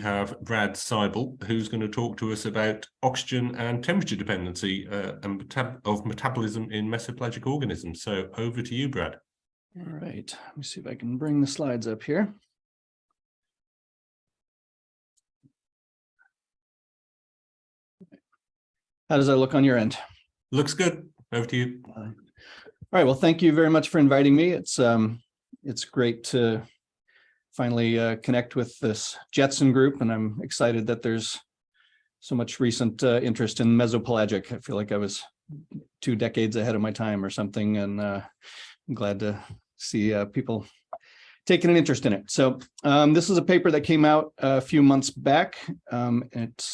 have Brad Seibel, who's going to talk to us about oxygen and temperature dependency of metabolism in mesopelagic organisms. So over to you, Brad. All right, let me see if I can bring the slides up here. How does that look on your end? Looks good. Over to you. All right, well, thank you very much for inviting me. It's great to finally connect with this JETZON group, and I'm excited that there's so much recent interest in mesopelagic. I feel like I was 2 decades ahead of my time or something, and I'm glad to see people taking an interest in it. So this is a paper that came out a few months back. It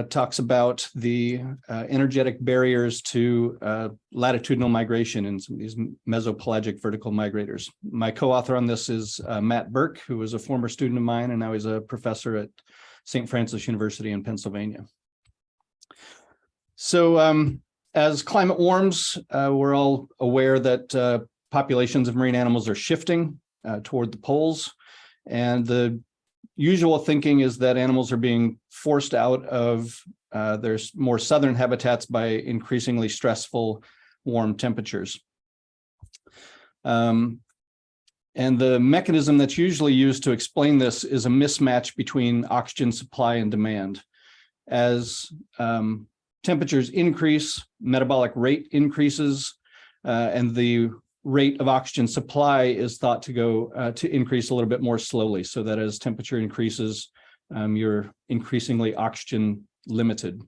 talks about the energetic barriers to latitudinal migration in some of these mesopelagic vertical migrators. My co-author on this is Matt Burke, who was a former student of mine, and now he's a professor at St. Francis University in Pennsylvania. So as climate warms, we're all aware that populations of marine animals are shifting toward the poles, and the usual thinking is that animals are being forced out of their more southern habitats by increasingly stressful warm temperatures. And the mechanism that's usually used to explain this is a mismatch between oxygen supply and demand. As temperatures increase, metabolic rate increases, and the rate of oxygen supply is thought to go to increase a little bit more slowly, so that as temperature increases, you're increasingly oxygen limited.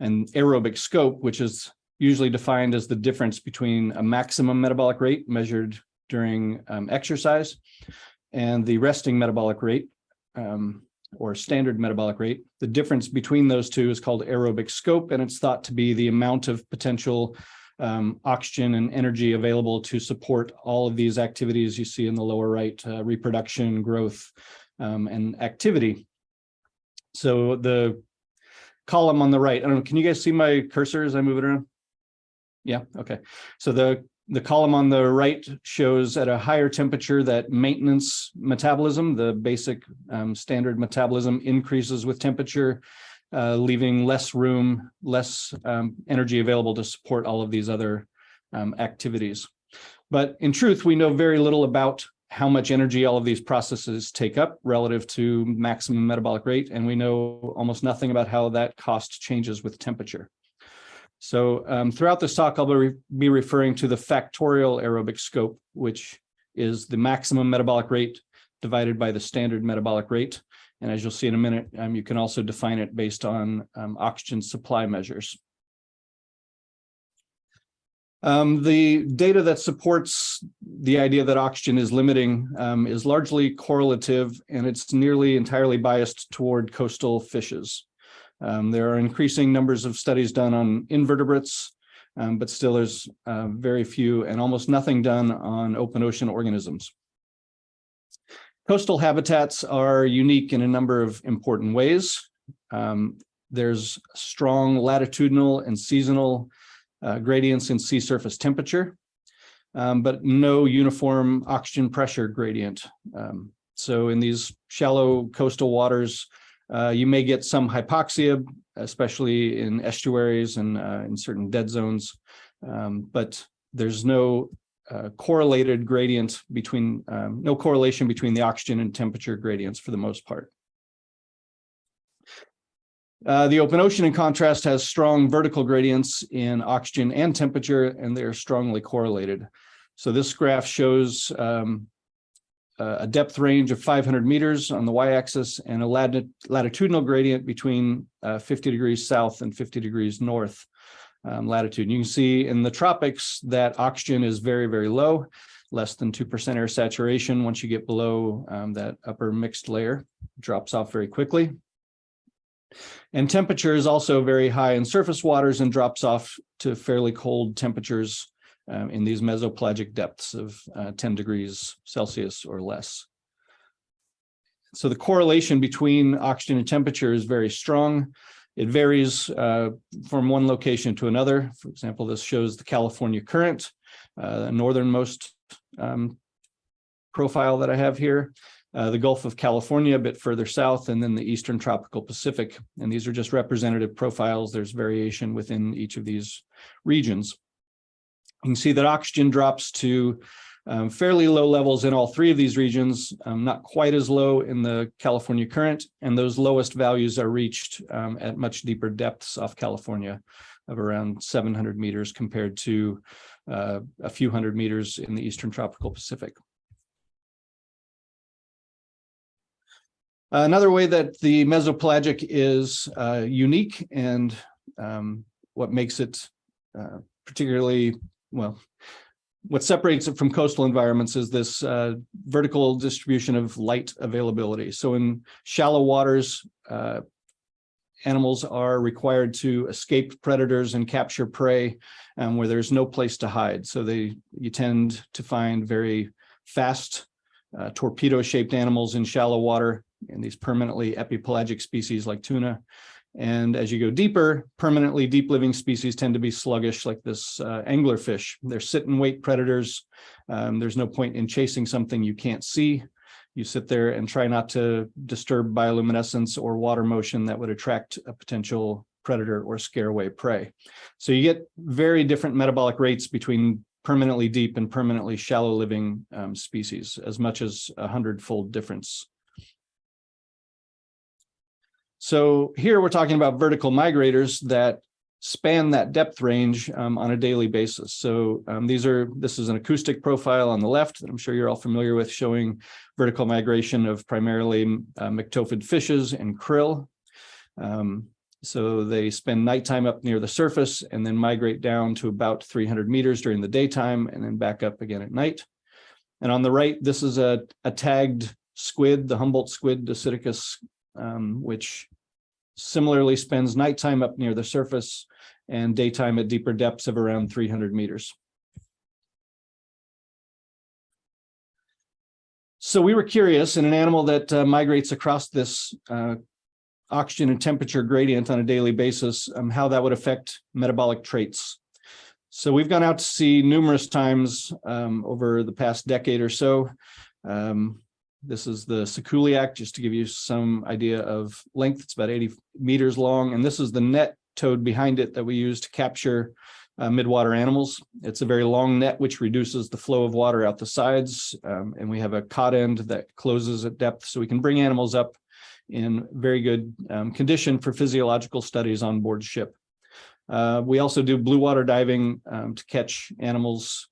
And aerobic scope, which is usually defined as the difference between a maximum metabolic rate measured during exercise and the resting metabolic rate, or standard metabolic rate. The difference between those two is called aerobic scope, and it's thought to be the amount of potential oxygen and energy available to support all of these activities you see in the lower right, reproduction, growth, and activity. So the column on the right, I don't know, can you guys see my cursor as I move it around? Yeah, okay. So the column on the right shows at a higher temperature that maintenance metabolism, the basic standard metabolism, increases with temperature, leaving less room, less energy available to support all of these other activities. But in truth, we know very little about how much energy all of these processes take up relative to maximum metabolic rate, and we know almost nothing about how that cost changes with temperature. So throughout this talk, I'll be referring to the factorial aerobic scope, which is the maximum metabolic rate divided by the standard metabolic rate. And as you'll see in a minute, you can also define it based on oxygen supply measures. The data that supports the idea that oxygen is limiting is largely correlative, and it's nearly entirely biased toward coastal fishes. There are increasing numbers of studies done on invertebrates, but still there's very few and almost nothing done on open ocean organisms. Coastal habitats are unique in a number of important ways. There's strong latitudinal and seasonal gradients in sea surface temperature, but no uniform oxygen pressure gradient. So in these shallow coastal waters, you may get some hypoxia, especially in estuaries and in certain dead zones, but there's no correlated gradient between, no correlation between the oxygen and temperature gradients for the most part. The open ocean, in contrast, has strong vertical gradients in oxygen and temperature, and they are strongly correlated. So this graph shows a depth range of 500 meters on the y-axis and a latitudinal gradient between 50 degrees south and 50 degrees north latitude. You can see in the tropics that oxygen is very, very low, less than 2% air saturation. Once you get below that upper mixed layer, it drops off very quickly. And temperature is also very high in surface waters and drops off to fairly cold temperatures in these mesopelagic depths of 10 degrees Celsius or less. So the correlation between oxygen and temperature is very strong. It varies from one location to another. For example, this shows the California current, the northernmost profile that I have here. the Gulf of California a bit further south, and then the Eastern Tropical Pacific. And these are just representative profiles. There's variation within each of these regions. You can see that oxygen drops to fairly low levels in all three of these regions, not quite as low in the California current, and those lowest values are reached at much deeper depths off California of around 700 meters compared to a few hundred meters in the Eastern Tropical Pacific. Another way that the mesopelagic is unique, and what makes it particularly, well, what separates it from coastal environments is this vertical distribution of light availability. So in shallow waters, animals are required to escape predators and capture prey where there's no place to hide. So you tend to find very fast torpedo-shaped animals in shallow water, and these permanently epipelagic species like tuna. And as you go deeper, permanently deep living species tend to be sluggish, like this anglerfish. They're sit and wait predators. There's no point in chasing something you can't see. You sit there and try not to disturb bioluminescence or water motion that would attract a potential predator or scare away prey. So you get very different metabolic rates between permanently deep and permanently shallow living species, as much as 100-fold difference. So here we're talking about vertical migrators that span that depth range on a daily basis. So this is an acoustic profile on the left that I'm sure you're all familiar with, showing vertical migration of primarily myctophid fishes and krill. So they spend nighttime up near the surface and then migrate down to about 300 meters during the daytime and then back up again at night. And on the right, this is a tagged squid, the Humboldt squid, Dosidicus, which similarly spends nighttime up near the surface and daytime at deeper depths of around 300 meters. So we were curious, in an animal that migrates across this oxygen and temperature gradient on a daily basis, how that would affect metabolic traits. So we've gone out to sea numerous times over the past decade or so. This is the Seculiac, just to give you some idea of length. It's about 80 meters long, and this is the net towed behind it that we use to capture midwater animals. It's a very long net, which reduces the flow of water out the sides, and we have a cod end that closes at depth, so we can bring animals up in very good condition for physiological studies on board ship. We also do blue water diving to catch animals,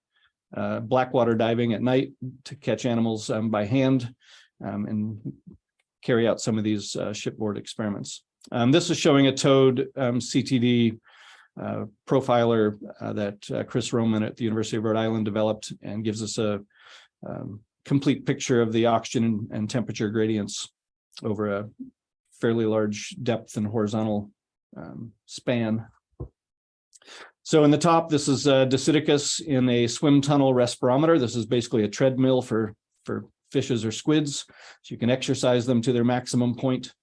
blackwater diving at night to catch animals by hand and carry out some of these shipboard experiments. This is showing a towed CTD profiler that Chris Roman at the University of Rhode Island developed, and gives us a complete picture of the oxygen and temperature gradients over a fairly large depth and horizontal span. So in the top, this is Dosidicus in a swim tunnel respirometer. This is basically a treadmill for fishes or squids, so you can exercise them to their maximum point.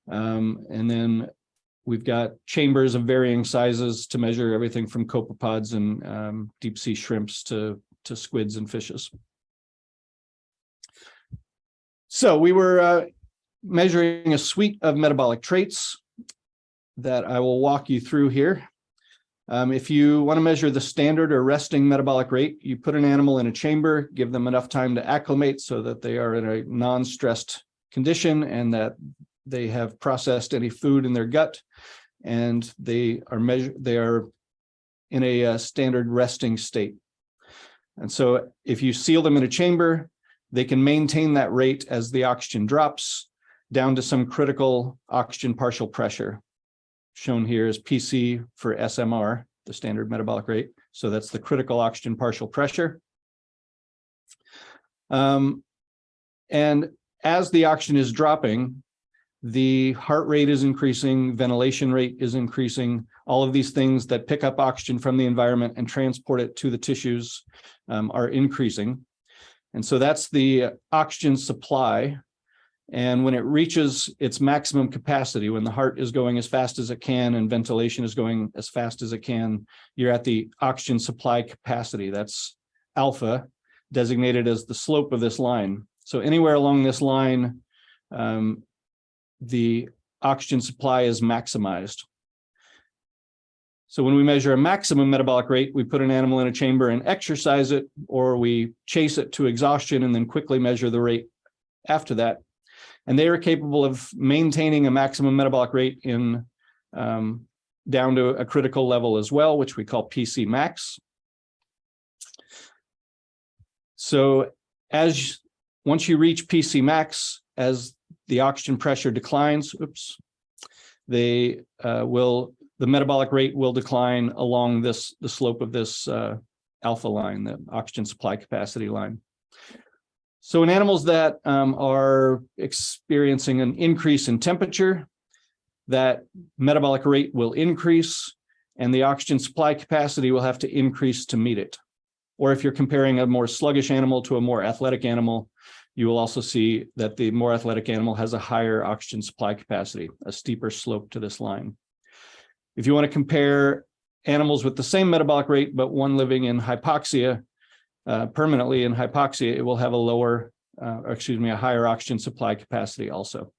And then we've got chambers of varying sizes to measure everything from copepods and deep sea shrimps to squids and fishes. So we were measuring a suite of metabolic traits that I will walk you through here. If you want to measure the standard or resting metabolic rate, you put an animal in a chamber, give them enough time to acclimate so that they are in a non-stressed condition and that they have processed any food in their gut, and they are in a standard resting state. And so if you seal them in a chamber, they can maintain that rate as the oxygen drops down to some critical oxygen partial pressure. Shown here is PC for SMR, the standard metabolic rate. So that's the critical oxygen partial pressure. And as the oxygen is dropping, the heart rate is increasing, ventilation rate is increasing. All of these things that pick up oxygen from the environment and transport it to the tissues are increasing. And so that's the oxygen supply. And when it reaches its maximum capacity, when the heart is going as fast as it can and ventilation is going as fast as it can, you're at the oxygen supply capacity. That's alpha, designated as the slope of this line. So anywhere along this line, the oxygen supply is maximized. So when we measure a maximum metabolic rate, we put an animal in a chamber and exercise it, or we chase it to exhaustion and then quickly measure the rate after that. And they are capable of maintaining a maximum metabolic rate in down to a critical level as well, which we call PC max. So once you reach PC max, as the oxygen pressure declines, the metabolic rate will decline along the slope of this alpha line, the oxygen supply capacity line. So in animals that are experiencing an increase in temperature, that metabolic rate will increase and the oxygen supply capacity will have to increase to meet it. Or if you're comparing a more sluggish animal to a more athletic animal, you will also see that the more athletic animal has a higher oxygen supply capacity, a steeper slope to this line. If you want to compare animals with the same metabolic rate, but one living in hypoxia, permanently in hypoxia, it will have a higher oxygen supply capacity also.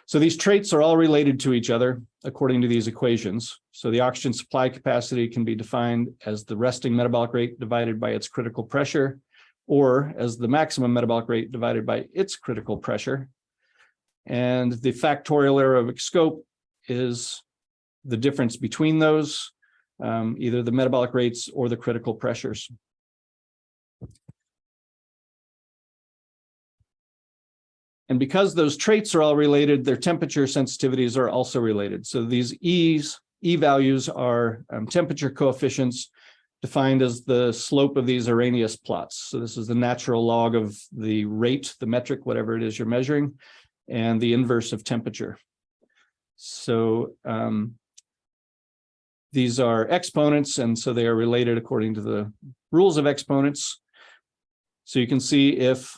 So these traits are all related to each other according to these equations. So the oxygen supply capacity can be defined as the resting metabolic rate divided by its critical pressure, or as the maximum metabolic rate divided by its critical pressure. And the factorial aerobic scope is the difference between those, either the metabolic rates or the critical pressures. And because those traits are all related, their temperature sensitivities are also related. So these E values are temperature coefficients defined as the slope of these Arrhenius plots. So this is the natural log of the rate, the metric, whatever it is you're measuring, and the inverse of temperature. So these are exponents, and so they are related according to the rules of exponents. So you can see if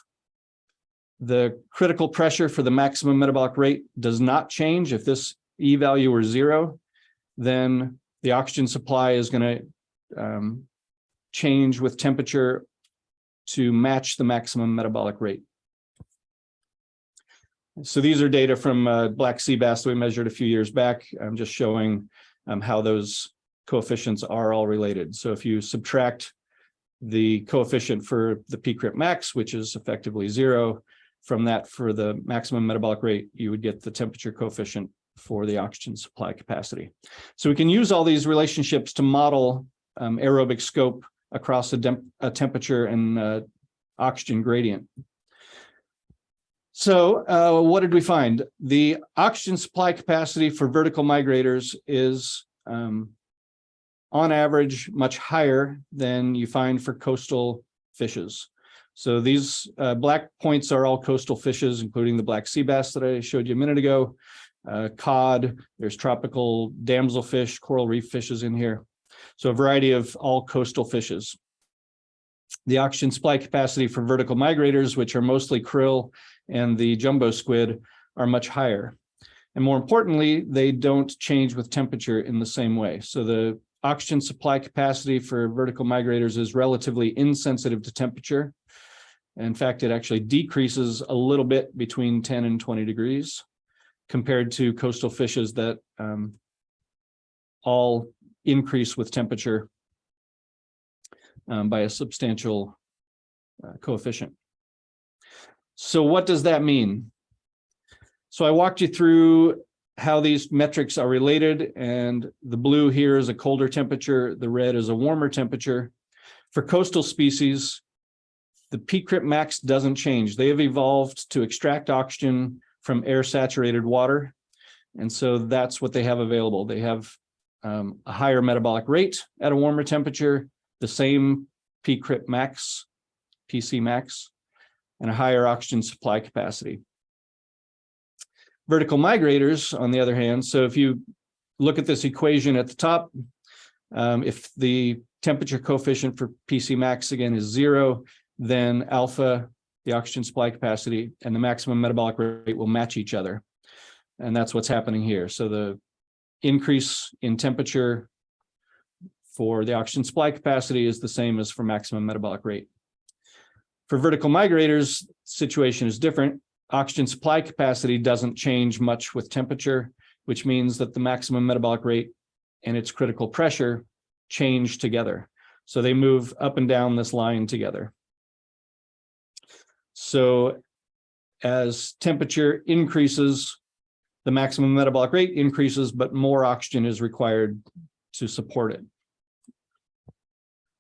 the critical pressure for the maximum metabolic rate does not change, if this E value were 0, then the oxygen supply is going to change with temperature to match the maximum metabolic rate. So these are data from black sea bass that we measured a few years back. I'm just showing how those coefficients are all related. So if you subtract the coefficient for the P-crip max, which is effectively 0, from that for the maximum metabolic rate, you would get the temperature coefficient for the oxygen supply capacity. So we can use all these relationships to model aerobic scope across a temperature and oxygen gradient. So what did we find? The oxygen supply capacity for vertical migrators is on average much higher than you find for coastal fishes. So these black points are all coastal fishes, including the black sea bass that I showed you a minute ago, cod, there's tropical damselfish, coral reef fishes in here. So a variety of all coastal fishes. The oxygen supply capacity for vertical migrators, which are mostly krill and the jumbo squid, are much higher. And more importantly, they don't change with temperature in the same way. So the oxygen supply capacity for vertical migrators is relatively insensitive to temperature. In fact, it actually decreases a little bit between 10 and 20 degrees compared to coastal fishes that all increase with temperature by a substantial coefficient. So what does that mean? So I walked you through how these metrics are related, and the blue here is a colder temperature, the red is a warmer temperature. For coastal species, the P-crip max doesn't change. They have evolved to extract oxygen from air-saturated water, and so that's what they have available. They have a higher metabolic rate at a warmer temperature, the same P-crip max, PC max, and a higher oxygen supply capacity. Vertical migrators, on the other hand, so if you look at this equation at the top, if the temperature coefficient for PC max again is 0, then alpha, the oxygen supply capacity, and the maximum metabolic rate will match each other. And that's what's happening here. So the increase in temperature for the oxygen supply capacity is the same as for maximum metabolic rate. For vertical migrators, situation is different. Oxygen supply capacity doesn't change much with temperature, which means that the maximum metabolic rate and its critical pressure change together. So they move up and down this line together. So as temperature increases, the maximum metabolic rate increases, but more oxygen is required to support it.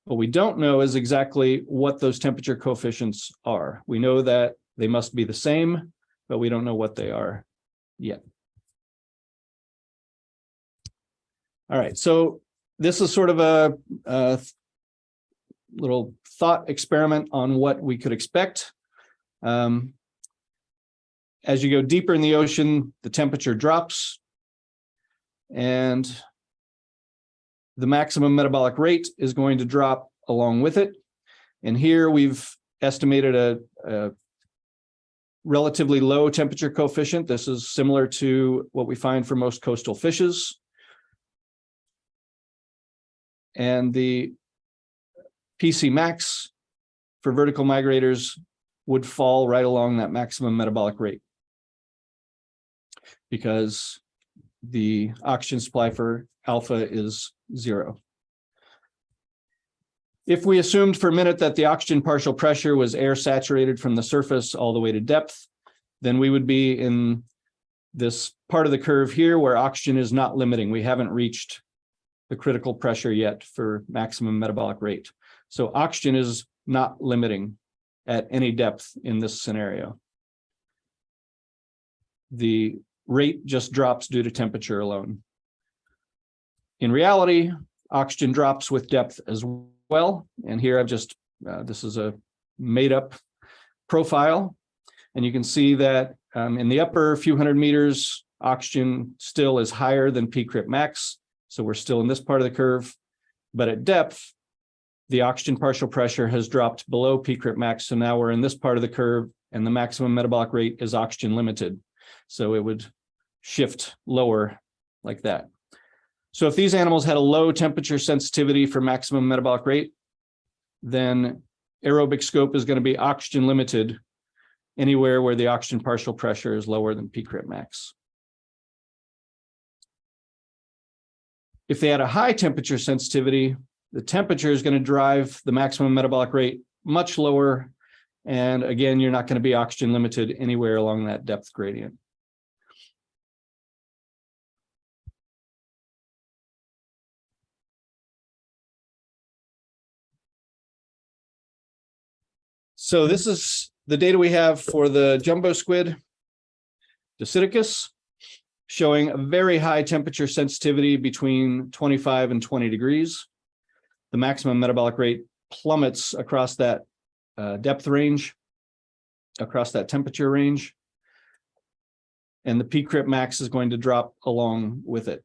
What we don't know is exactly what those temperature coefficients are. We know that they must be the same, but we don't know what they are yet. All right, so this is sort of a little thought experiment on what we could expect. As you go deeper in the ocean, the temperature drops, and the maximum metabolic rate is going to drop along with it. And here we've estimated a relatively low temperature coefficient. This is similar to what we find for most coastal fishes. And the PC max for vertical migrators would fall right along that maximum metabolic rate, because the oxygen supply for alpha is 0. If we assumed for a minute that the oxygen partial pressure was air saturated from the surface all the way to depth, then we would be in this part of the curve here where oxygen is not limiting. We haven't reached the critical pressure yet for maximum metabolic rate. So oxygen is not limiting at any depth in this scenario. The rate just drops due to temperature alone. In reality, oxygen drops with depth as well. And here I've just, this is a made up profile. And you can see that in the upper few hundred meters, oxygen still is higher than peak crip max. So we're still in this part of the curve. But at depth, the oxygen partial pressure has dropped below peak crip max. So now we're in this part of the curve, and the maximum metabolic rate is oxygen limited. So it would shift lower like that. So if these animals had a low temperature sensitivity for maximum metabolic rate, then aerobic scope is going to be oxygen limited anywhere where the oxygen partial pressure is lower than peak crip max. If they had a high temperature sensitivity, the temperature is going to drive the maximum metabolic rate much lower. And again, you're not going to be oxygen limited anywhere along that depth gradient. So this is the data we have for the jumbo squid, Dosidicus, showing a very high temperature sensitivity between 25 and 20 degrees. The maximum metabolic rate plummets across that depth range, across that temperature range. And the peak crip max is going to drop along with it.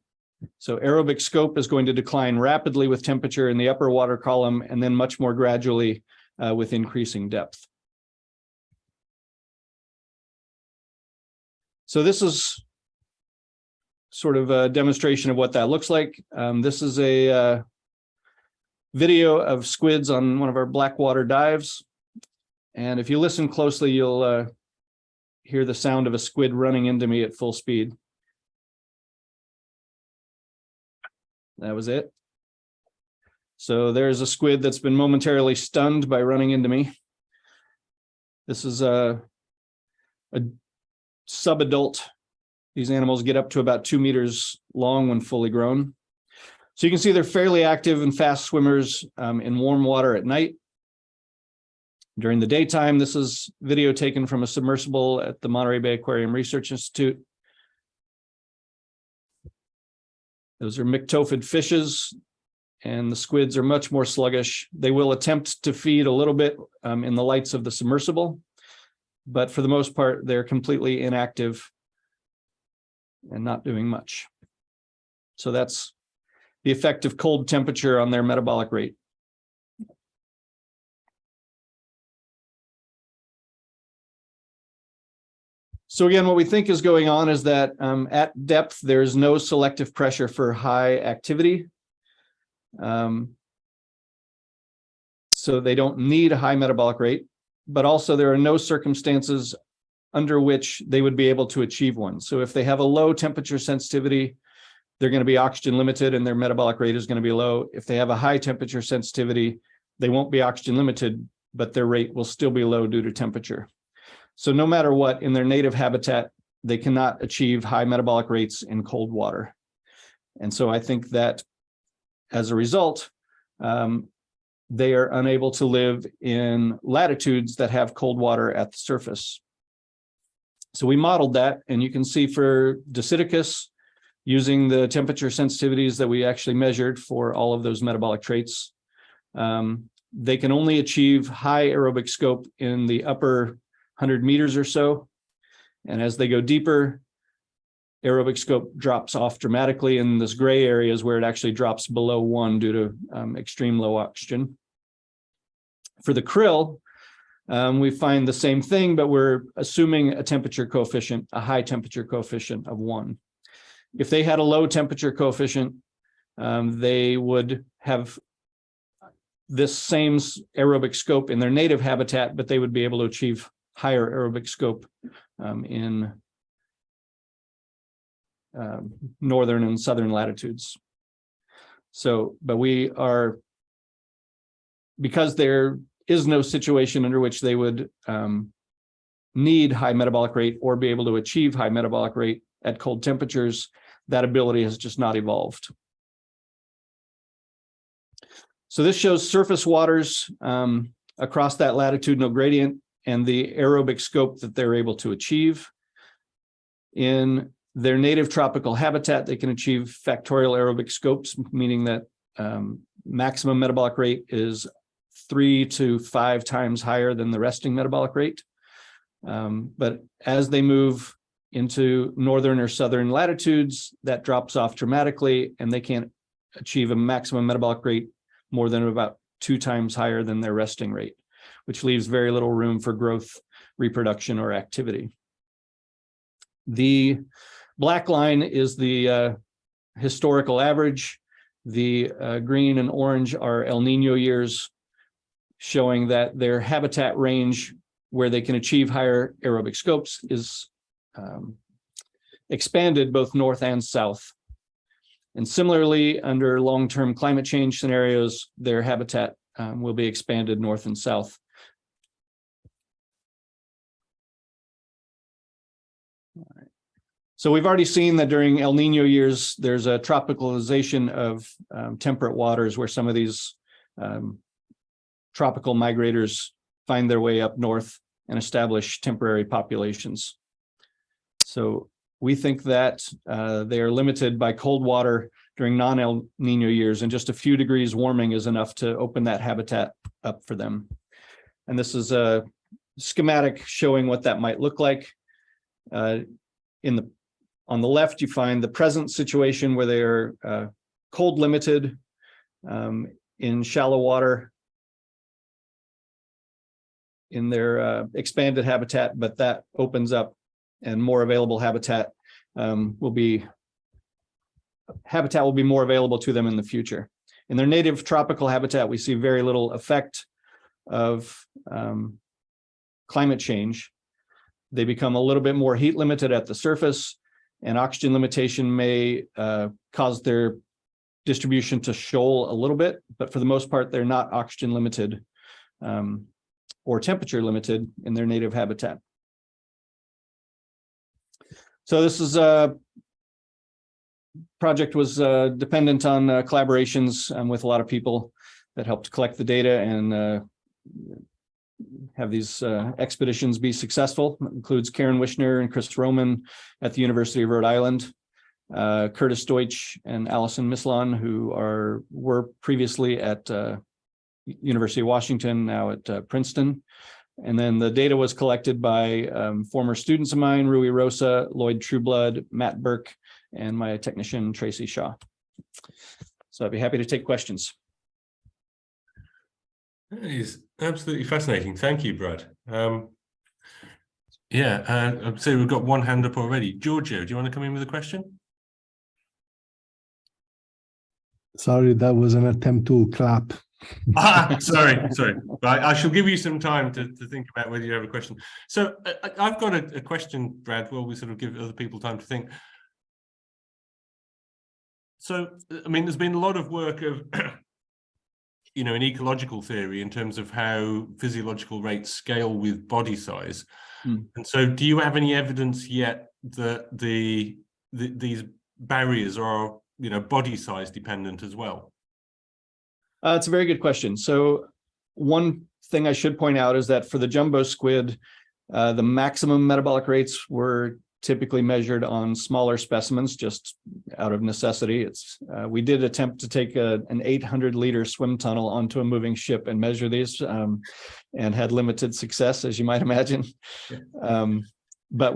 So aerobic scope is going to decline rapidly with temperature in the upper water column, and then much more gradually with increasing depth. So this is sort of a demonstration of what that looks like. This is a video of squids on one of our blackwater dives. And if you listen closely, you'll hear the sound of a squid running into me at full speed. That was it. So there's a squid that's been momentarily stunned by running into me. This is a subadult. These animals get up to about 2 meters long when fully grown. So you can see they're fairly active and fast swimmers in warm water at night. During the daytime, this is video taken from a submersible at the Monterey Bay Aquarium Research Institute. Those are myctophid fishes, and the squids are much more sluggish. They will attempt to feed a little bit in the lights of the submersible, but for the most part, they're completely inactive and not doing much. So that's the effect of cold temperature on their metabolic rate. So again, what we think is going on is that at depth, there's no selective pressure for high activity. So they don't need a high metabolic rate. but also there are no circumstances under which they would be able to achieve one. So if they have a low temperature sensitivity, they're going to be oxygen limited and their metabolic rate is going to be low. If they have a high temperature sensitivity, they won't be oxygen limited, but their rate will still be low due to temperature. So no matter what, in their native habitat, they cannot achieve high metabolic rates in cold water. And so I think that as a result, they are unable to live in latitudes that have cold water at the surface. So we modeled that, and you can see for Dosidicus, using the temperature sensitivities that we actually measured for all of those metabolic traits, they can only achieve high aerobic scope in the upper 100 meters or so. And as they go deeper, aerobic scope drops off dramatically, and this gray area is where it actually drops below 1 due to extreme low oxygen. For the krill, we find the same thing, but we're assuming a temperature coefficient, a high temperature coefficient of 1. If they had a low temperature coefficient, they would have this same aerobic scope in their native habitat, but they would be able to achieve higher aerobic scope in northern and southern latitudes. So, but we are, because there is no situation under which they would need high metabolic rate or be able to achieve high metabolic rate at cold temperatures, that ability has just not evolved. So this shows surface waters across that latitudinal gradient and the aerobic scope that they're able to achieve. In their native tropical habitat, they can achieve factorial aerobic scopes, meaning that maximum metabolic rate is 3 to 5 times higher than the resting metabolic rate. But as they move into northern or southern latitudes, that drops off dramatically, and they can't achieve a maximum metabolic rate more than about 2 times higher than their resting rate, which leaves very little room for growth, reproduction, or activity. The black line is the historical average. The green and orange are El Nino years, showing that their habitat range where they can achieve higher aerobic scopes is expanded both north and south. And similarly, under long-term climate change scenarios, their habitat will be expanded north and south. All right. So we've already seen that during El Nino years, there's a tropicalization of temperate waters where some of these tropical migrators find their way up north and establish temporary populations. So we think that they are limited by cold water during non-El Nino years, and just a few degrees warming is enough to open that habitat up for them. And this is a schematic showing what that might look like. On the left, you find the present situation where they are cold limited in shallow water in their expanded habitat, but that opens up and more available habitat will be more available to them in the future. In their native tropical habitat, we see very little effect of climate change. They become a little bit more heat limited at the surface, and oxygen limitation may cause their distribution to shoal a little bit, but for the most part, they're not oxygen limited or temperature limited in their native habitat. So this is a project was dependent on collaborations with a lot of people that helped collect the data and have these expeditions be successful. It includes Karen Wishner and Chris Roman at the University of Rhode Island, Curtis Deutsch and Allison Mislon, who were previously at University of Washington, now at Princeton. And then the data was collected by former students of mine, Rui Rosa, Lloyd Trueblood, Matt Burke, and my technician, Tracy Shaw. So I'd be happy to take questions. That is absolutely fascinating. Thank you, Brad. So we've got one hand up already. Giorgio, do you want to come in with a question? Sorry, that was an attempt to clap. Sorry. I shall give you some time to think about whether you have a question. So I've got a question, Brad, while we sort of give other people time to think. So, I mean, there's been a lot of work of, in ecological theory in terms of how physiological rates scale with body size. And so do you have any evidence yet that these barriers are, body size dependent as well? It's a very good question. So one thing I should point out is that for the jumbo squid, the maximum metabolic rates were typically measured on smaller specimens, just out of necessity. We did attempt to take an 800-liter swim tunnel onto a moving ship and measure these, and had limited success, as you might imagine. Yeah. But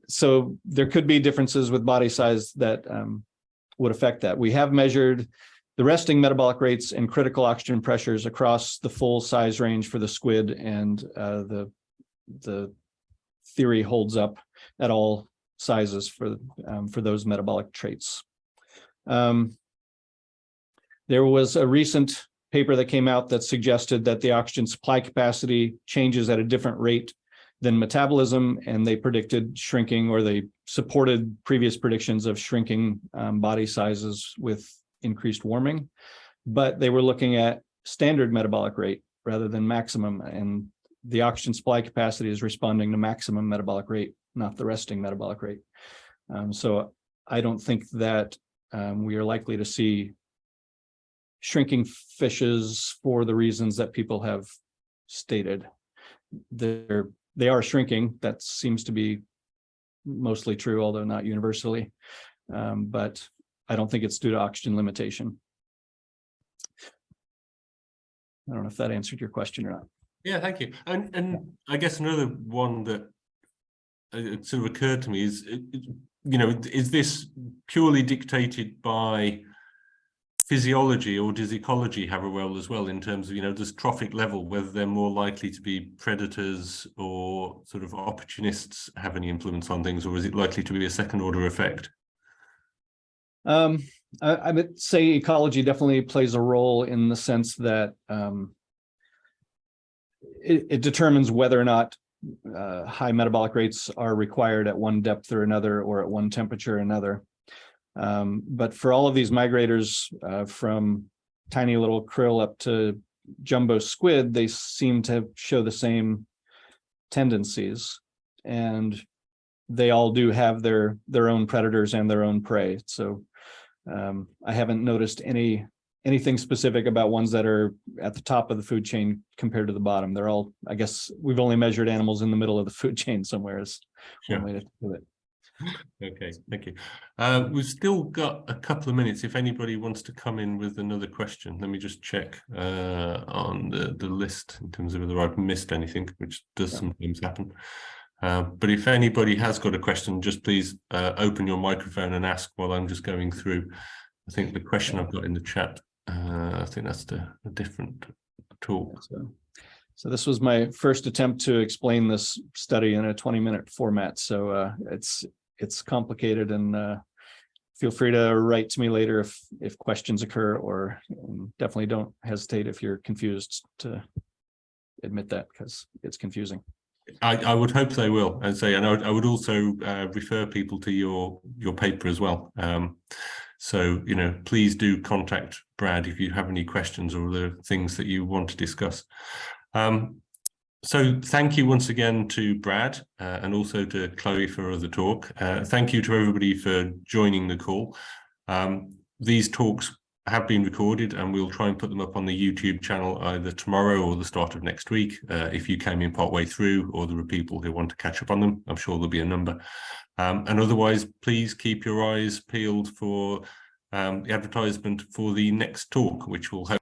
so there could be differences with body size that would affect that. We have measured the resting metabolic rates and critical oxygen pressures across the full size range for the squid, and the theory holds up at all sizes for those metabolic traits. There was a recent paper that came out that suggested that the oxygen supply capacity changes at a different rate than metabolism, and they predicted shrinking, or they supported previous predictions of shrinking body sizes with increased warming, but they were looking at standard metabolic rate rather than maximum, and the oxygen supply capacity is responding to maximum metabolic rate, not the resting metabolic rate. So I don't think that we are likely to see shrinking fishes for the reasons that people have stated. They are shrinking. That seems to be mostly true, although not universally. But I don't think it's due to oxygen limitation. I don't know if that answered your question or not. Yeah, thank you. And I guess another one that sort of occurred to me is, is this purely dictated by physiology, or does ecology have a role as well in terms of, does trophic level, whether they're more likely to be predators or sort of opportunists, have any influence on things, or is it likely to be a second order effect? I would say ecology definitely plays a role in the sense that it determines whether or not high metabolic rates are required at one depth or another, or at one temperature or another. But for all of these migrators, from tiny little krill up to jumbo squid, they seem to show the same tendencies, and they all do have their own predators and their own prey. So I haven't noticed anything specific about ones that are at the top of the food chain compared to the bottom. They're all, I guess, we've only measured animals in the middle of the food chain somewhere is one way to do it. Okay, thank you. We've still got a couple of minutes if anybody wants to come in with another question. Let me just check on the list in terms of whether I've missed anything, which does sometimes happen. But if anybody has got a question, just please open your microphone and ask while I'm just going through. I think the question I've got in the chat, I think that's a different talk. So this was my first attempt to explain this study in a 20-minute format. So it's complicated, and feel free to write to me later if questions occur, or definitely don't hesitate if you're confused to admit that, because it's confusing. I would hope they will, and I would also refer people to your paper as well. So, please do contact Brad if you have any questions or the things that you want to discuss. So thank you once again to Brad and also to Chloe for the talk. Thank you to everybody for joining the call. These talks have been recorded, and we'll try and put them up on the YouTube channel either tomorrow or the start of next week. If you came in partway through, or there are people who want to catch up on them, I'm sure there'll be a number. And otherwise, please keep your eyes peeled for the advertisement for the next talk, which will